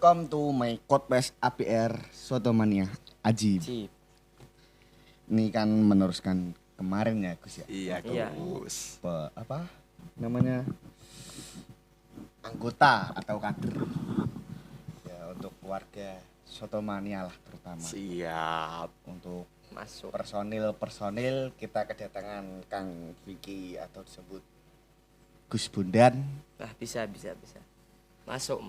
welcome to my podcast APR Sotomania Aji. Cip. Ini kan meneruskan kemarin ya Gus ya. Iya Iya. Gus. Apa namanya? Anggota atau kader. Ya untuk keluarga Sotomania lah terutama. Siap. Untuk Masuk. personil kita kedatangan Kang Vicky atau disebut Gus Bondan. Nah, bisa. Masuk.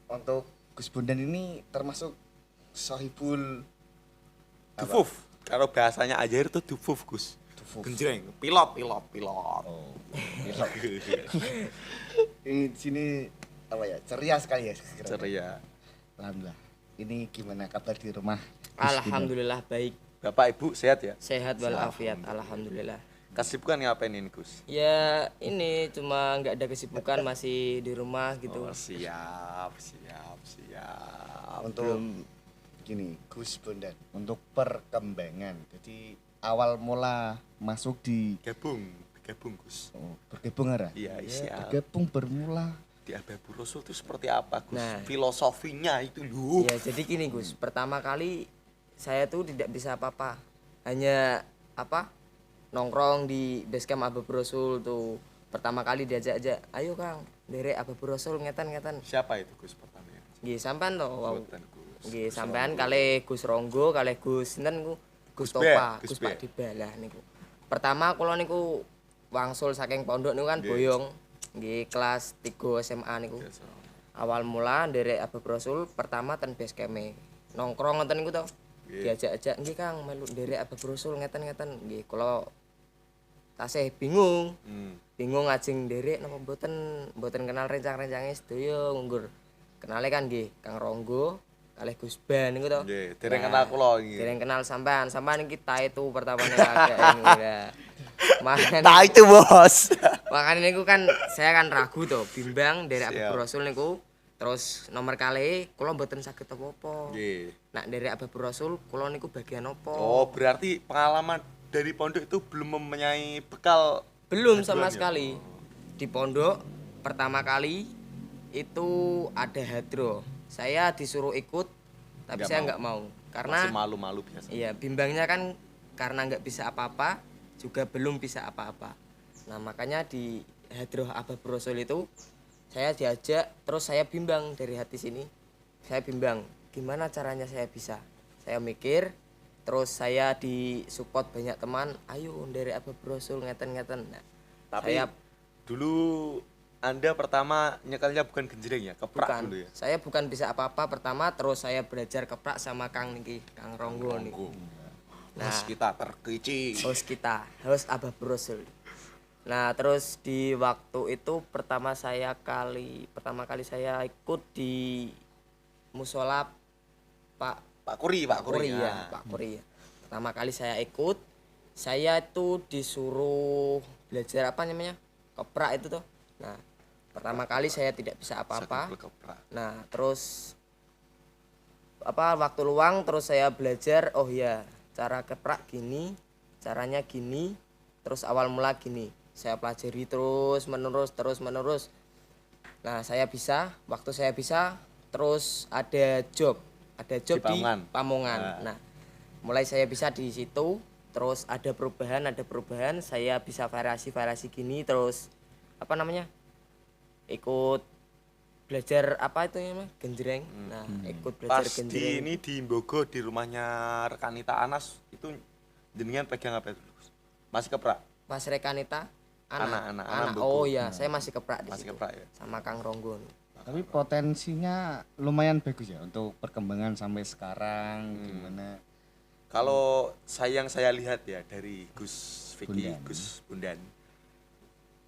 Untuk Gus Bondan ini termasuk sohibul Dufuf. Kalau bahasanya ajar itu dufuf Gus. Dufuf. Genjreng. Pilot. Oh, ini di sini apa ya? Ceria sekali ya. Ceria. Alhamdulillah. Ini gimana kabar di rumah? Gus Bondan? Alhamdulillah baik, Bapak Ibu sehat ya? sehat walafiat. Alhamdulillah. Kesibukan ngapain ini Gus? Ya ini cuma nggak ada kesibukan, masih di rumah gitu. Oh, siap. Untuk gini Gus Bondan untuk perkembangan. Jadi awal mula masuk di Gabung Gus. bergabung arah. Iya, siap. Bergabung bermula. Di Ababu Rasul itu seperti apa Gus? Nah. Filosofinya itu loh. Ya jadi gini Gus, pertama kali saya tuh tidak bisa apa-apa, hanya nongkrong di basecamp Ababu Rasul tuh. Pertama kali diajak aja, ayo Kang, derek Ababu Rasul ngeten. Siapa itu Gus pertamanya? Nggih sampean to. Wow. Boten, Gus. Nggih sampean kalih Gus Ronggo, kalih Gus sinten niku? Gus Gus Topa, B, Gus Gus B. Pak Dibalah niku. Pertama kula niku wangsul saking pondok niku kan Nggih. boyong. Nggih kelas 3 SMA niku. Biasa. Awal mula nderek Ababu Rasul pertama ten basecamp-e. Nongkrong ngoten niku to. Nggih. Diajak-ajak nggih Kang melu nderek Ababu Rasul ngeten. Nggih kula tasih bingung. Bingung ajeng nderek napa mboten kenal rencang-rencange sedaya nganggur. Kenale kan nggih Kang Ronggo kalih Gus Ban niku to. Nggih, dereng kenal kula iki. Dereng kenal sampean iki tae itu pertamane agak ya. Nah itu bos. Makanya niku kan saya kan ragu to, bimbang dari Siap. Ababu Rasul niku. Terus nomor kali kula mboten saged apa-apa. Nggih. Nak dari Ababu Rasul kula niku bagian apa? Oh, berarti pengalaman dari pondok itu belum mempunyai bekal. Belum sama Haduan ya? sekali. Di pondok pertama kali itu ada hadro. Saya disuruh ikut tapi Nggak saya mau. nggak mau. Karena Masih malu-malu biasa. iya, bimbangnya kan karena nggak bisa apa-apa, juga belum bisa apa-apa. Nah, makanya di Hadroh Ababu Rasul itu saya diajak, terus saya bimbang dari hati sini. Saya bimbang, gimana caranya saya bisa? Saya mikir, terus saya disupport banyak teman, ayo dari Ababu Rasul ngeten-ngeten. Nah, Tapi saya dulu Anda pertama nyekelnya bukan genjreng ya, keprak bukan, dulu ya. saya bukan bisa apa-apa pertama, terus saya belajar keprak sama Kang niki, Kang Ronggo niki. Nah, Nah. kita terkeci. Host Ababu Rasul. Nah, terus di waktu itu pertama kali saya ikut di musola Pak Kuri ya, Pak Kuri ya. Pertama kali saya ikut, saya itu disuruh belajar apa namanya? Keprak itu tuh. Nah, pertama kali saya tidak bisa apa-apa. Sakit keprak. Nah, terus waktu luang terus saya belajar, oh ya, cara keprak gini, caranya gini, terus awal mula gini. Saya pelajari terus menerus. Nah, waktu saya bisa, terus ada job di Pamungan. Pamungan. Nah, mulai saya bisa di situ, terus ada perubahan, saya bisa variasi gini, terus ikut belajar apa itu namanya? Genjreng. Nah, ikut belajar Pas di genjreng. ini di Mbogo di rumahnya rekanita Anas itu jenengan pegang apa itu? Masih keprak? Pas rekanita Anak Oh Mbogo. ya, saya masih keprak di Masih situ. keprak ya? Sama Kang Ronggo. Tapi potensinya lumayan bagus ya untuk perkembangan sampai sekarang gimana? Kalau yang saya lihat ya dari Gus Vicky, Bondan. Gus Bondan.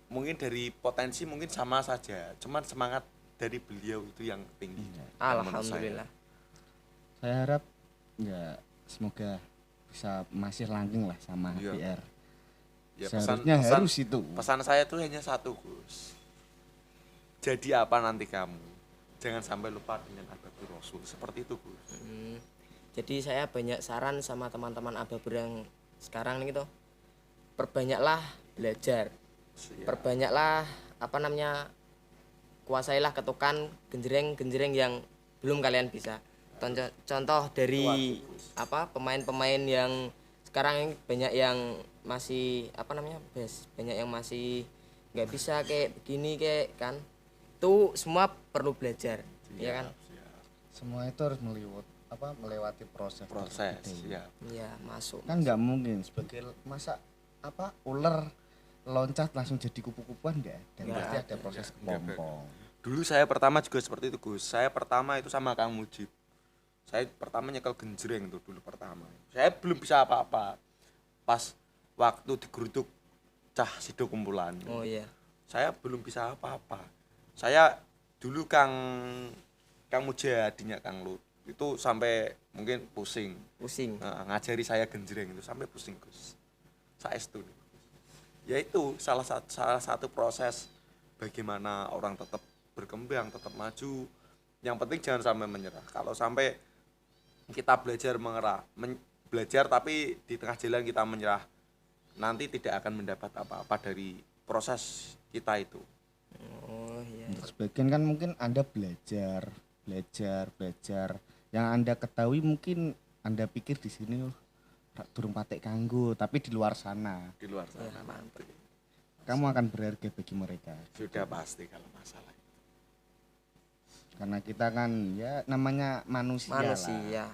Mungkin dari potensi mungkin sama saja, cuman semangat dari beliau itu yang tinggi. Kalau menurut Alhamdulillah. Saya harap ya semoga bisa masih langgeng lah sama Iya. PR. Ya, Seharusnya harus itu. Pesan saya tuh hanya satu, Gus. Jadi apa nanti kamu? Jangan sampai lupa dengan Ababu Rasul. Seperti itu, Gus. Jadi saya banyak saran sama teman-teman Ababu yang sekarang nih gitu. Perbanyaklah belajar. Siap. Perbanyaklah kuasailah ketukan genjreng yang belum kalian bisa. Contoh dari apa pemain-pemain yang sekarang ini banyak yang masih apa namanya banyak yang masih nggak bisa kayak begini kayak kan, itu semua perlu belajar ya kan. Semua itu harus melewati proses Proses terlebih dahulu. ya. Ya masuk. Kan nggak mungkin sebagai masa ular loncat langsung jadi kupu-kupuan enggak, dan Nggak pasti ada ada. proses Nggak kepompong. Dulu saya pertama juga seperti itu Gus. Saya pertama itu sama Kang Mujib. Saya pertama nyekel genjreng tuh dulu pertama. Saya belum bisa apa-apa. Pas waktu digeruduk cah sido kumpulan. Oh iya. Saya belum bisa apa-apa. Saya dulu Kang Muja adiknya Kang Lut itu sampai mungkin pusing. Ngajari saya genjreng itu sampai pusing Gus. Saestu. Ya itu salah satu proses bagaimana orang tetap berkembang, tetap maju. Yang penting jangan sampai menyerah. Kalau sampai kita belajar tapi di tengah jalan kita menyerah, nanti tidak akan mendapat apa-apa dari proses kita itu. Oh iya. Untuk sebagian kan mungkin Anda belajar. Yang Anda ketahui mungkin Anda pikir di sini durung patek kanggo, tapi di luar sana Di luar sana Ya, nanti kamu akan berharga bagi mereka. sudah pasti kalau masalah. Karena kita kan ya namanya manusia lah. Manusia.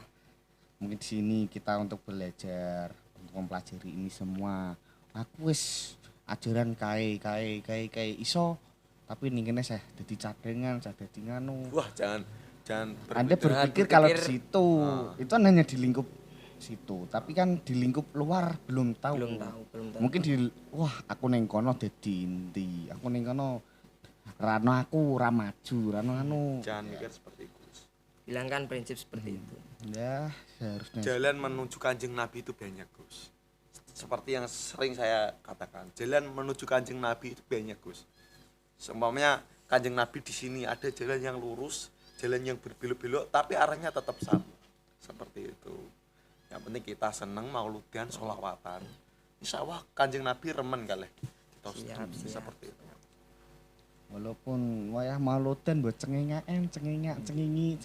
Mungkin di sini kita untuk belajar, untuk mempelajari ini semua. Aku wis ajaran kae iso, tapi ning kene saya dadi cadengan, saya dadi nganu. Wah, jangan Anda berpikir kalau di situ itu kan hanya di lingkup situ, tapi kan di lingkup luar belum tahu. Belum tahu. Mungkin wah aku neng kono dadi inti, aku neng kono rano aku ora maju, rano anu. jangan mikir seperti itu. Hilangkan prinsip seperti itu. Ya, seharusnya Jalan menuju Kanjeng Nabi itu banyak, Gus. Seperti yang sering saya katakan, jalan menuju Kanjeng Nabi itu banyak, Gus. Seumpamanya Kanjeng Nabi di sini ada jalan yang lurus, jalan yang berbelok-belok, tapi arahnya tetap sama. Seperti itu. Yang penting kita seneng mauludan, sholawatan. Insya Allah Kanjeng Nabi remen kali. Kita Siap. seperti itu. walaupun wayah mauludan buat cengengak cengingi.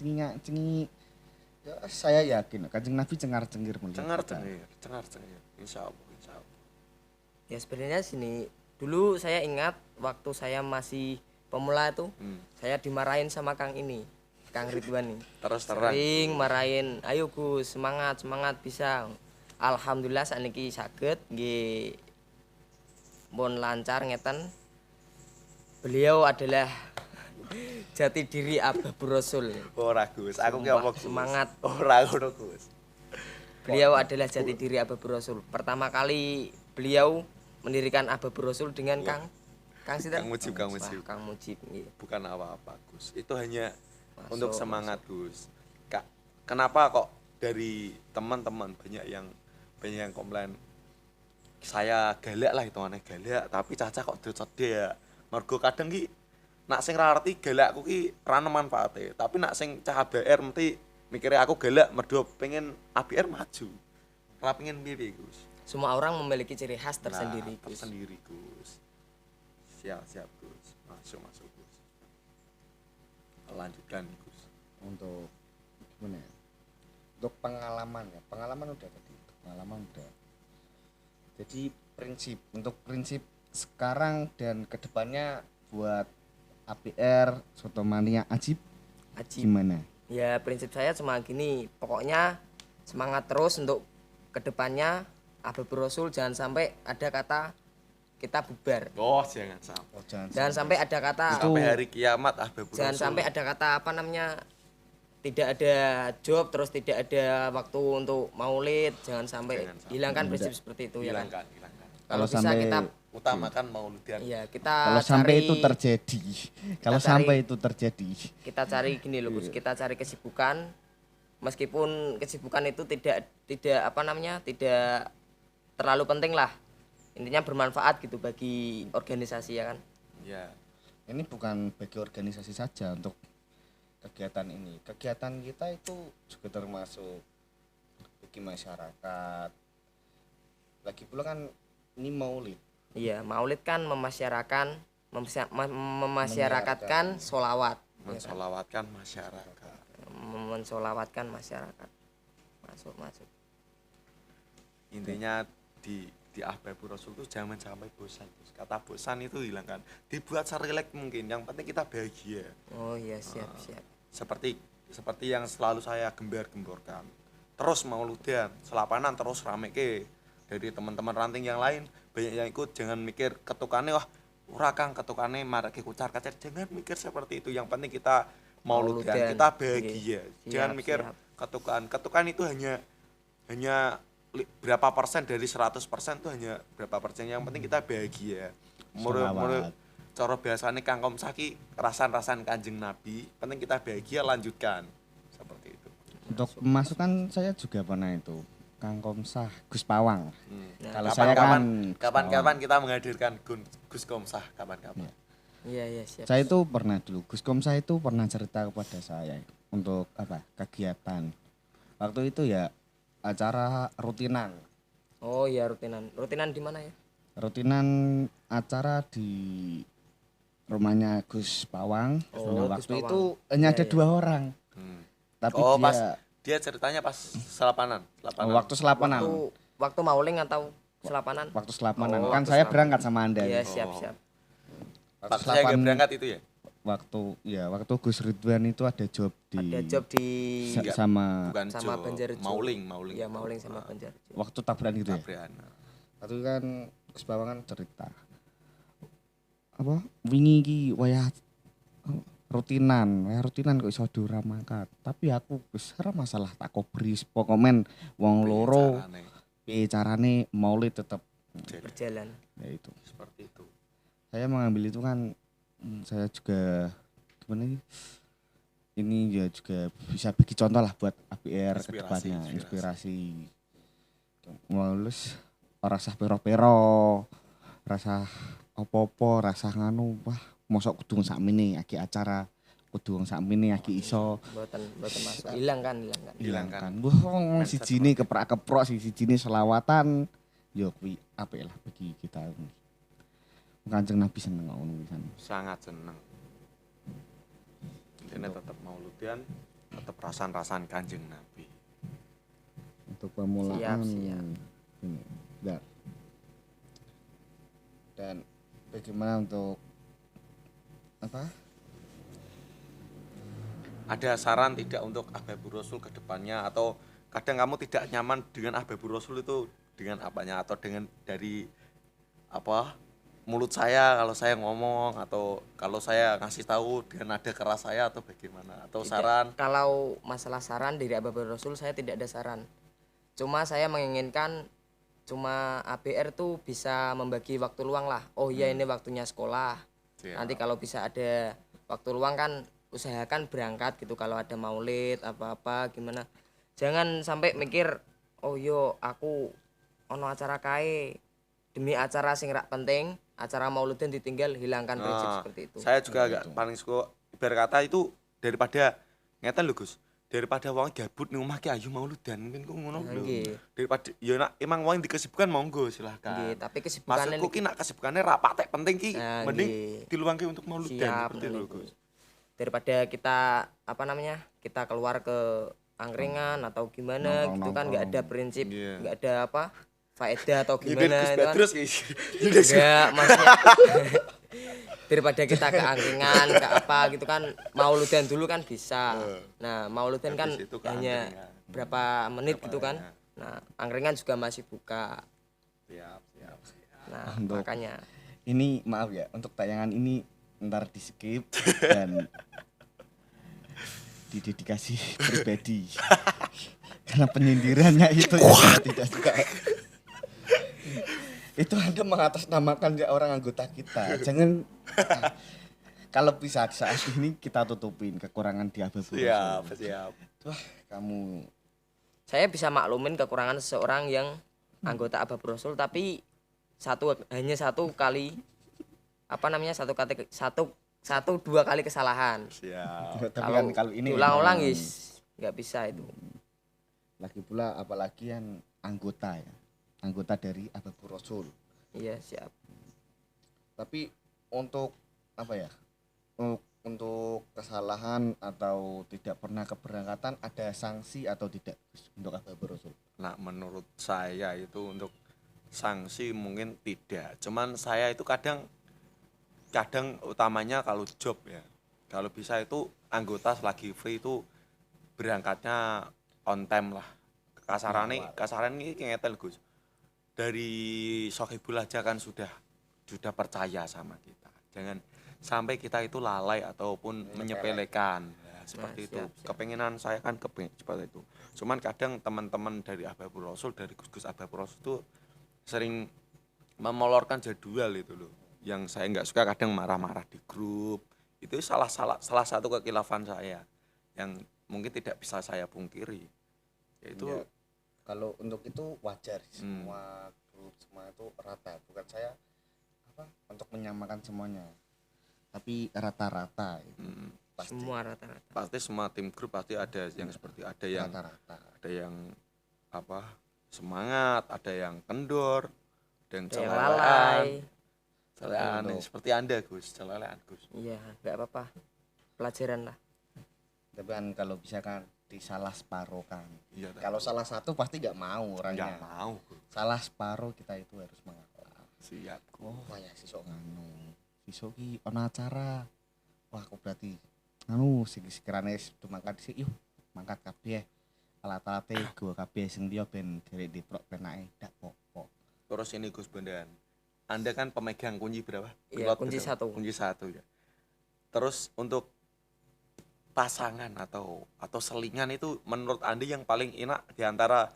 Ya, saya yakin Kanjeng Nabi cengar-cengir melihat kita. Cengar-cengir. Insya Allah. Ya sebenarnya sini dulu saya ingat waktu saya masih pemula itu saya dimarahin sama Kang Ridwan nih. Terus terang. Sering marahin, ayo Gus semangat bisa. Alhamdulillah saniki saged nggih pun lancar ngeten. Beliau adalah jati diri Ababur Rasul. Ora Gus, aku ki Sumpah, apa Gus? semangat. Ora ngono Gus. Beliau adalah jati diri Ababur Rasul. Pertama kali beliau mendirikan Ababur Rasul dengan Kang Sinten? Kang Mujib. Wah, Kang Mujib. Iya. Bukan apa-apa Gus. Itu hanya Masuk, untuk semangat Gus. Kenapa kok dari teman-teman banyak yang komplain saya galak lah hitungannya galak, tapi Caca kok cedek. Mergo kadang ki nak sing ra arti galakku ki ra ono manfaate, tapi nak sing cah ABR mesti mikirnya aku galak mergo pengen ABR maju. Ra pengen piye Gus. Semua orang memiliki ciri khas tersendiri, Gus. Tersendiri Gus. Siap Gus. Masuk Gus. Lanjutkan Gus. Untuk gimana ya? Untuk pengalaman udah tadi. Jadi prinsip sekarang dan kedepannya buat APR Sotomania Ajib gimana? Ya prinsip saya cuma gini, pokoknya semangat terus untuk kedepannya Ababur Rasul, jangan sampai ada kata kita bubar. Oh, jangan sampai. Jangan sampai ada kata Sampai hari kiamat Ababur jangan Rasul. sampai ada kata apa namanya, tidak ada job, terus tidak ada waktu untuk maulid. Jangan sampai hilangkan prinsip seperti itu. hilangkan. Kalau bisa sampai kita Utamakan maulidan. iya kita kalau sampai cari, itu terjadi, kita cari gini loh Gus, kita cari kesibukan, meskipun kesibukan itu tidak apa namanya, tidak terlalu penting lah, intinya bermanfaat gitu bagi organisasi ya kan. Ya. ini bukan bagi organisasi saja untuk kegiatan ini. Kegiatan kita itu juga termasuk bagi masyarakat. Lagi pula kan ini maulid. Iya, maulid kan memasyarakatkan sholawat. Mensolawatkan masyarakat. mensolawatkan masyarakat. Masuk. Intinya di Ahbabur Rasul itu jangan sampai bosan. Kata bosan itu hilangkan. Dibuat serileks mungkin. Yang penting kita bahagia. Oh iya, siap. Seperti yang selalu saya gembar-gemborkan. Terus mauludan, selapanan terus rame ke dari teman-teman ranting yang lain banyak yang ikut. Jangan mikir ketukane wah ora Kang ketukane marake kucar-kacir. Jangan mikir seperti itu. Yang penting kita mauludan, kita bahagia. Jangan mikir ketukan itu hanya berapa persen dari 100% itu hanya berapa persen. Yang penting kita bahagia. Menurut cara biasanya Kang Komsah ki rasan-rasan Kanjeng Nabi, penting kita bahagia lanjutkan. Seperti itu. Untuk masukan saya juga pernah itu Kang Komsah Gus Pawang. Nah, Kalau saya kan kapan kita menghadirkan Gus Komsah kapan-kapan. Iya, siap. Saya itu pernah dulu Gus Komsah itu pernah cerita kepada saya untuk kegiatan. Waktu itu ya acara rutinan. Oh iya, rutinan di mana ya? Rutinan acara di rumahnya Gus Pawang. Oh, waktu Gus Pawang. itu hanya ada 2 orang. Tapi dia ceritanya pas selapanan. Waktu selapanan. Waktu mauling atau selapanan? Waktu selapanan. Oh, Kan waktu saya selapanan. berangkat sama Anda. Iya, nih. siap. Pas saya nggak berangkat itu ya? Waktu Gus Ridwan itu ada job di sama bukan sama Banjarjo. Mauling. Iya, mauling sama Banjarjo. waktu taburan gitu ya. Tabrian. Waktu kan Gus Pawang kan cerita wingi iki wayah rutinan kok iso duramakat. Tapi aku wis ora masalah tak kobris pokomen wong loro piye carane maulid tetap Berjalan. ya itu. Seperti itu. Saya mengambil itu kan saya juga gimana ini ya juga bisa bagi contoh lah buat APR ke depannya, inspirasi. Mulus rasa pero-pero, rasa opo-opo, rasa nganu, wah mosok kudu sakmene aki acara, kudu sakmene aki iso. Mboten masuk. Hilang kan. Hilangkan. Wah sijine keprak-keprok sijine selawatan yo kuwi apik lah bagi kita. Kanjeng Nabi seneng ngono kan. Sangat seneng. Ini tetap mauludan, tetap rasan-rasan Kanjeng Nabi. Untuk pemulaan Siap. ini. Dan bagaimana untuk Ada saran tidak untuk Ahbabur Rasul ke depannya atau kadang kamu tidak nyaman dengan Ahbabur Rasul itu dengan apanya atau dengan dari mulut saya kalau saya ngomong atau kalau saya ngasih tahu dengan nada keras saya atau bagaimana atau saran? Kalau masalah saran dari Ahbabur Rasul saya tidak ada saran. Cuma saya menginginkan ABR tuh bisa membagi waktu luang lah. Oh iya ini waktunya sekolah. Nanti kalau bisa ada waktu luang kan usahakan berangkat gitu kalau ada maulid apa-apa gimana. Jangan sampai mikir oh yo aku ono acara kae demi acara sing rak penting, acara mauludan ditinggal, hilangkan prinsip seperti itu. Saya juga agak paling suka ibarat kata itu daripada ngeten lho Gus. Daripada wong gabut ning omah ki ayo mauludan mungkin ku ngono lho. Daripada ya nak emang wong dikesibukan monggo silahkan. Nggih, tapi kesibukane maksudku ki nak kesibukane ra patek penting ki mending diluangke untuk mauludan seperti itu Gus. Daripada kita kita keluar ke angkringan atau gimana gitu kan nggak ada prinsip, nggak ada faedah atau gimana itu kan. Terus ya maksudnya daripada kita ke angkringan ke apa gitu kan mauludan dulu kan bisa. Nah mauludan kan hanya berapa menit gitu kan. Nah angkringan juga masih buka. Siap. Nah makanya ini maaf ya untuk tayangan ini ntar di skip dan didedikasi pribadi karena penyindirannya itu yang saya tidak suka. Itu Anda mengatasnamakan orang anggota kita. Jangan kalau bisa saat ini kita tutupin kekurangan di Ahbabur Rasul. Siap. Wah, kamu saya bisa maklumin kekurangan seseorang yang anggota Ahbabur Rasul tapi hanya satu kali dua kali kesalahan. Siap. tapi kan kalau ini ulang-ulang nggak bisa itu. Lagi pula apalagi yang anggota dari Ahbabur Rasul. Iya siap. Tapi untuk untuk kesalahan atau tidak pernah keberangkatan ada sanksi atau tidak untuk Habibur Rasul? Nah, menurut saya itu untuk sanksi mungkin tidak. Cuman saya itu kadang utamanya kalau job ya. Kalau bisa itu anggota selagi free itu berangkatnya on time lah. Kasaran ini ngetel Gus. Dari Sohibul aja kan sudah percaya sama kita. Jangan sampai kita itu lalai ataupun menyepelekan. Ya, seperti itu. Kepengenan saya kan seperti itu. Cuman kadang teman-teman dari Habibur Rasul, dari Gus Habibur Rasul itu sering memolorkan jadwal itu loh. Yang saya nggak suka kadang marah-marah di grup. Itu salah satu kekilafan saya yang mungkin tidak bisa saya pungkiri. Yaitu Ya, kalau untuk itu wajar semua grup semua itu rata, bukan saya untuk menyamakan semuanya, tapi rata-rata itu pasti. Semua rata-rata. Pasti semua tim grup pasti ada yang seperti ada yang Rata-rata. ada yang semangat, ada yang kendor, ada yang Ada yang lalai. Celean seperti Anda Gus, celelean Gus. Iya, nggak apa-apa. Pelajaran lah. Tapi kan kalau bisa kan disalah separuh kan. Iya, Kalau salah satu pasti nggak mau orangnya. nggak mau Gus. Salah separuh kita itu harus mengalah. Siap. Oh kayak sisok nganu. Sisok ki ono acara. Wah aku berarti nganu sekiranya itu mangkat sih yuk mangkat kabeh. Alat-alate go kabeh sing liya ben derek diprok penake ndak popo. Terus ini Gus Bondan. Anda kan pemegang kunci berapa? Iya, Pilot kunci berapa? 1. Kunci 1 ya. Terus untuk pasangan atau selingan itu menurut Anda yang paling enak di antara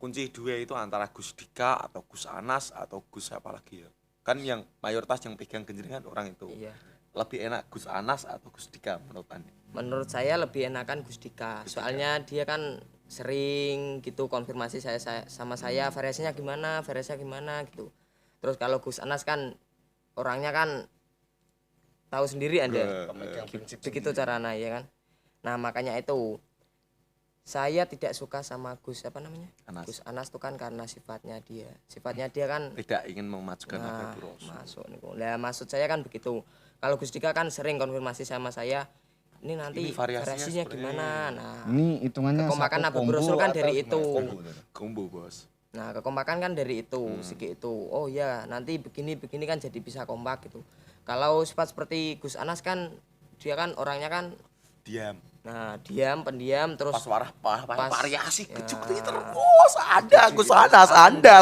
kunci 2 itu antara Gus Dika atau Gus Anas atau Gus apa lagi ya? Kan yang mayoritas yang pegang genjrengan orang itu. Iya. Lebih enak Gus Anas atau Gus Dika menurut Anda? Menurut saya lebih enakan Gus Dika. Soalnya dia kan sering gitu konfirmasi saya sama saya variasinya gimana gitu. Terus kalau Gus Anas kan orangnya kan tahu sendiri Anda. Pemegang prinsip Begitu caranya ya kan. Nah, makanya itu saya tidak suka sama Gus apa namanya? Anas. Gus Anas itu kan karena sifatnya dia. Sifatnya dia kan Tidak ingin memajukan Habibur Rasul. masuk nih. Nah, maksud saya kan begitu. Kalau Gus Dika kan sering konfirmasi sama saya. Ini nanti Ini variasinya variasinya gimana? Nah, Ini hitungannya kekompakan satu Habibur Rasul kan combo dari atau itu. gimana? Combo bos. Nah, kekompakan kan dari itu, segi itu. Oh ya, nanti begini kan jadi bisa kompak gitu. Kalau sifat seperti Gus Anas kan dia kan orangnya kan Diam. nah, diam, pendiam terus Pas variasi ya. kecuk terus ada Gus Anas, Anda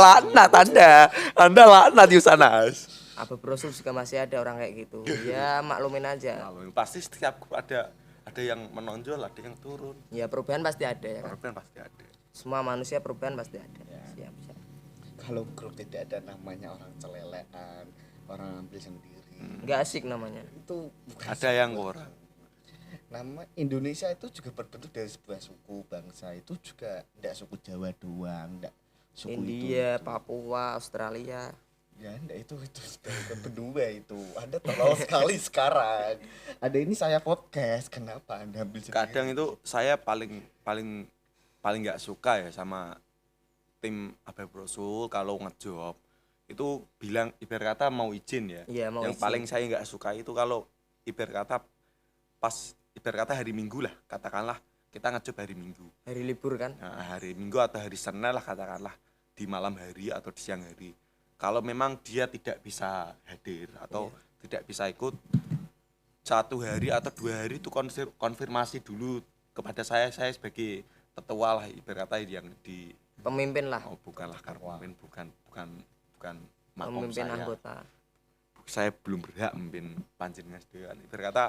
laknat Gus Anas. Habibur Rasul juga masih ada orang kayak gitu. Ya, maklumin aja. Malu, pasti setiap grup ada yang menonjol, ada yang turun. Ya, perubahan pasti ada ya kan. Perubahan pasti ada. Semua manusia perubahan pasti ada. Siap. Kalau grup tidak ada namanya orang celelean, orang ambil sendiri. Enggak asik namanya. Itu bukan Ada yang kurang. Nama Indonesia itu juga berbentuk dari sebuah suku bangsa, itu juga tidak suku Jawa doang, tidak suku India, itu. Papua, Australia. Ya enggak itu kedua itu. Anda tolol sekali sekarang. Ada ini saya podcast, kenapa Anda ambil sendiri? Kadang itu saya paling nggak suka ya sama tim Habibur Rasul kalau ngejob itu bilang ibarat kata mau izin ya. Iya, mau yang izin. paling saya nggak suka itu kalau ibarat kata hari Minggu lah, katakanlah kita ngejob hari Minggu. Hari libur kan? Nah, hari Minggu atau hari Senin lah katakanlah di malam hari atau di siang hari. Kalau memang dia tidak bisa hadir atau tidak bisa ikut 1 hari atau 2 hari itu konfirmasi dulu kepada saya sebagai tetua lah ibarat kata yang di Pemimpin lah. bukanlah karena bukan makom Pemimpin saya. anggota. Saya belum berhak memimpin panjenengan sedewan. Ibarat kata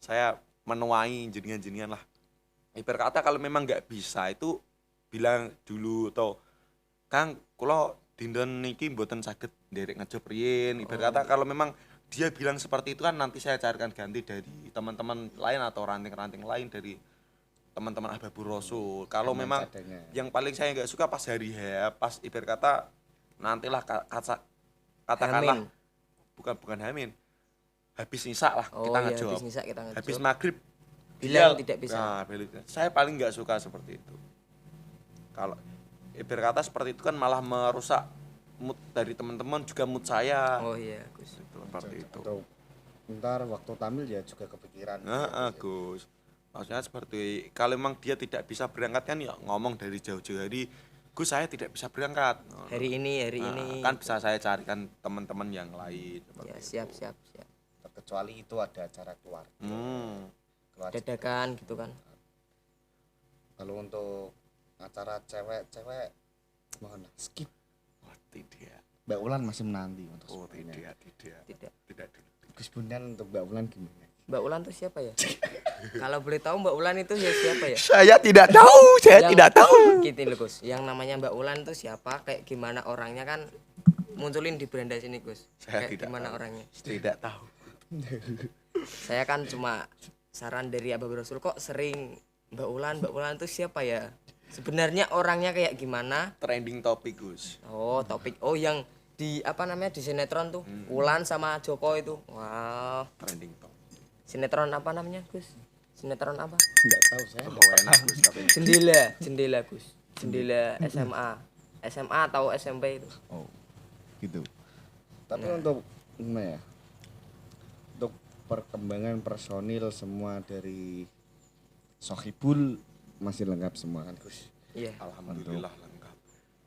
saya menuai jenengan lah. Ibarat kata kalau memang nggak bisa itu bilang dulu atau Kang kula dinten niki mboten saged nderek ngejob riyin. Ibarat kata kalau memang dia bilang seperti itu kan nanti saya carikan ganti dari teman-teman lain atau ranting-ranting lain dari teman-teman Habibur Rasul. Kalau memang Adanya. yang paling saya nggak suka pas hari pas ibarat kata nantilah katakanlah Hamin. bukan Hamin. Habis nisa lah kita ngejob. Habis nisa kita ngejob. Habis maghrib Bilang tidak bisa. Nah, saya paling nggak suka seperti itu. Kalau ibarat kata seperti itu kan malah merusak mood dari teman-teman juga mood saya. Oh iya, Gus. Itu seperti itu. Atau ntar waktu tampil ya juga kepikiran. Gus. Maksudnya seperti kalau memang dia tidak bisa berangkat kan ya ngomong dari jauh-jauh hari, Gus saya tidak bisa berangkat. Hari ini. Kan bisa saya carikan teman-teman yang lain. Ya, Seperti siap. itu. Kecuali itu ada acara keluarga. Keluarga. Dadakan gitu kan. Kalau untuk acara cewek mohon skip. Oh, tidak. Mbak Ulan masih menanti untuk Oh, sepertinya. tidak dulu. Gus Bondan untuk Mbak Ulan gimana? Mbak Ulan tuh siapa ya? Kalau boleh tahu Mbak Ulan itu ya siapa ya? Saya tidak tahu, Gitu loh Gus. Yang namanya Mbak Ulan itu siapa? Kayak gimana orangnya kan munculin di beranda sini Gus. Saya Kayak tidak gimana tahu. orangnya? Tidak tahu. Saya kan cuma saran dari Abah Rasul kok sering Mbak Ulan tuh siapa ya? Sebenarnya orangnya kayak gimana? Trending topik, Gus. Oh, topik. Oh, yang di apa namanya di sinetron tuh. Ulan sama Joko itu. Wow. Trending topik. Sinetron apa namanya, Gus? Sinetron apa? Enggak tahu saya. Oh, enak, Gus. Jendela Gus. Jendela SMA atau SMP itu. Oh, gitu. Tapi untuk gimana ya? Untuk perkembangan personil semua dari Sohibul masih lengkap semua kan, Gus? Iya. Alhamdulillah lengkap.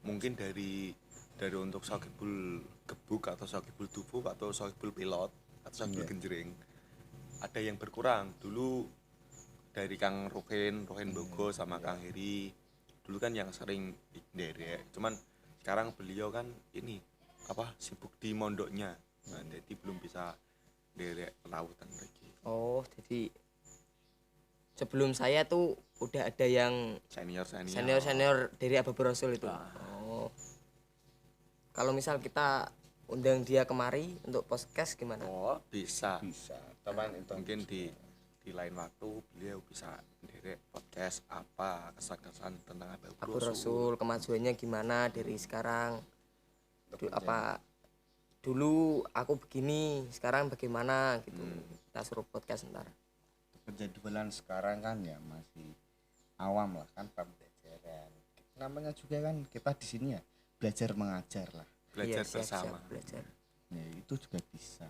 Mungkin dari untuk Sohibul Gebuk atau Sohibul Dufuk atau Sohibul Pilot atau Sohibul Genjreng ada yang berkurang. Dulu dari Kang Rohin Bogo sama Kang Heri dulu kan yang sering derek. Cuman sekarang beliau kan ini sibuk di mondoknya. Nah, jadi belum bisa derek lautan lagi. Oh, jadi sebelum saya tuh udah ada yang senior dari Abah Rasul itu. Oh. Kalau misal kita undang dia kemari untuk podcast gimana? Oh, bisa. Teman itu Mungkin di lain waktu beliau bisa derek podcast apa kesan-kesan tentang Abah Rasul, kemajuannya gimana dari sekarang? Dulu aku begini, sekarang bagaimana gitu. Kita suruh podcast ntar. penjadwalan sekarang kan ya masih awam lah kan pembelajaran. Namanya juga kan kita di sini ya belajar mengajar lah. Belajar Iya, siap, bersama. belajar. Ya itu juga bisa.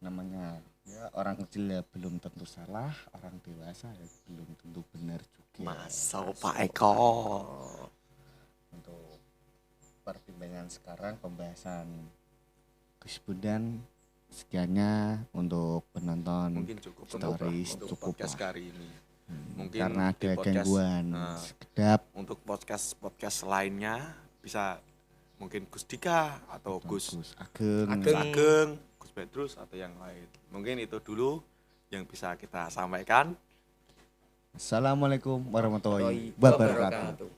Namanya ya orang kecil ya belum tentu salah, orang dewasa ya belum tentu benar juga. Masuk Pak Eko. Untuk pertimbangan sekarang pembahasan Gus Bondan sekiannya untuk penonton. Mungkin cukup stories untuk cukup podcast lah. kali ini. Mungkin Karena di ada podcast, gangguan sekedap untuk podcast lainnya bisa mungkin Gus Dika atau Gus Ageng. Gus Petrus atau yang lain. Mungkin itu dulu yang bisa kita sampaikan. Assalamualaikum warahmatullahi wabarakatuh.